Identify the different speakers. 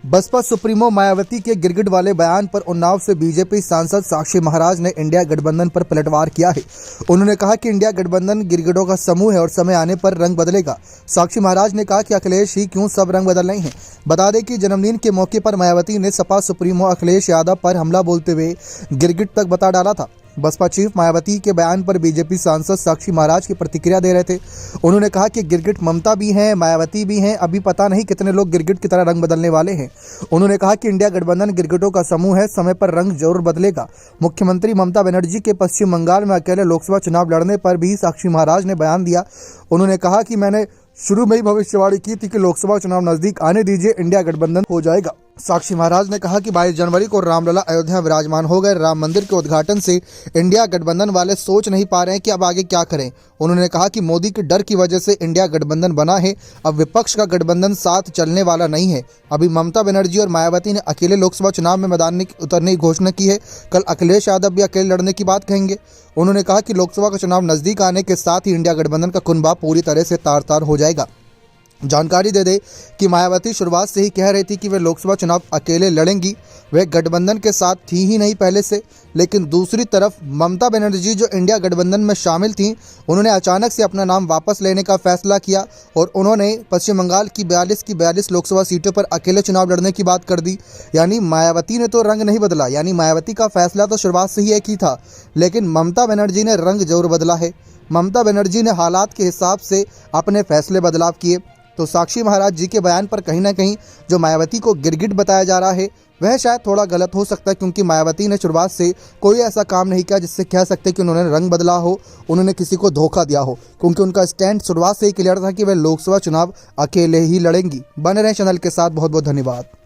Speaker 1: Baspa supremo Mayawati के गिरगिट वाले बयान पर उन्नाव से बीजेपी सांसद साक्षी महाराज ने इंडिया गठबंधन पर पलटवार किया है। उन्होंने कहा कि इंडिया गठबंधन गिरगिटों का समूह है और समय आने पर रंग बदलेगा। साक्षी महाराज ने कहा कि अखिलेश ही क्यों सब रंग बदल रहे हैं। बता दें कि जन्मदिन के मौके पर मायावती ने सपा सुप्रीमो अखिलेश यादव पर हमला बोलते हुए गिरगिट तक बता डाला था। बसपा चीफ मायावती के बयान पर बीजेपी सांसद साक्षी महाराज की प्रतिक्रिया दे रहे थे। उन्होंने कहा कि गिरगिट ममता भी हैं, मायावती भी हैं, अभी पता नहीं कितने लोग गिरगिट की तरह रंग बदलने वाले हैं। उन्होंने कहा कि इंडिया गठबंधन गिरगिटों का समूह है, समय पर रंग जरूर बदलेगा। मुख्यमंत्री ममता बनर्जी के पश्चिम बंगाल में अकेले लोकसभा चुनाव लड़ने पर भी साक्षी महाराज ने बयान दिया। उन्होंने कहा कि मैंने शुरू में ही भविष्यवाणी की थी कि लोकसभा चुनाव नजदीक आने दीजिए, इंडिया गठबंधन हो जाएगा। साक्षी महाराज ने कहा कि 22 जनवरी को रामलला अयोध्या विराजमान हो गए। राम मंदिर के उद्घाटन से इंडिया गठबंधन वाले सोच नहीं पा रहे हैं कि अब आगे क्या करें। उन्होंने कहा कि मोदी के डर की वजह से इंडिया गठबंधन बना है, अब विपक्ष का गठबंधन साथ चलने वाला नहीं है। अभी ममता बनर्जी और मायावती ने अकेले लोकसभा चुनाव में मैदान में उतरने की घोषणा की है, कल अखिलेश यादव भी अकेले लड़ने की बात कहेंगे। उन्होंने कहा कि लोकसभा का चुनाव नजदीक आने के साथ ही इंडिया गठबंधन का कुनबा पूरी तरह से तार तार हो जाएगा। जानकारी दे दे कि मायावती शुरुआत से ही कह रही थी कि वे लोकसभा चुनाव अकेले लड़ेंगी, वे गठबंधन के साथ थी ही नहीं पहले से। लेकिन दूसरी तरफ ममता बनर्जी जो इंडिया गठबंधन में शामिल थीं, उन्होंने अचानक से अपना नाम वापस लेने का फैसला किया और उन्होंने पश्चिम बंगाल की 42 लोकसभा सीटों पर अकेले चुनाव लड़ने की बात कर दी। यानी मायावती ने तो रंग नहीं बदला, यानी मायावती का फैसला तो शुरुआत से ही एक ही था, लेकिन ममता बनर्जी ने रंग जरूर बदला है। ममता बनर्जी ने हालात के हिसाब से अपने फैसले बदलाव किए। तो साक्षी महाराज जी के बयान पर कहीं ना कहीं जो मायावती को गिरगिट बताया जा रहा है वह शायद थोड़ा गलत हो सकता है, क्योंकि मायावती ने शुरुआत से कोई ऐसा काम नहीं किया जिससे कह सकते कि उन्होंने रंग बदला हो, उन्होंने किसी को धोखा दिया हो, क्योंकि उनका स्टैंड शुरुआत से ही क्लियर था कि वह लोकसभा चुनाव अकेले ही लड़ेंगी। बने रहें चैनल के साथ। बहुत बहुत धन्यवाद।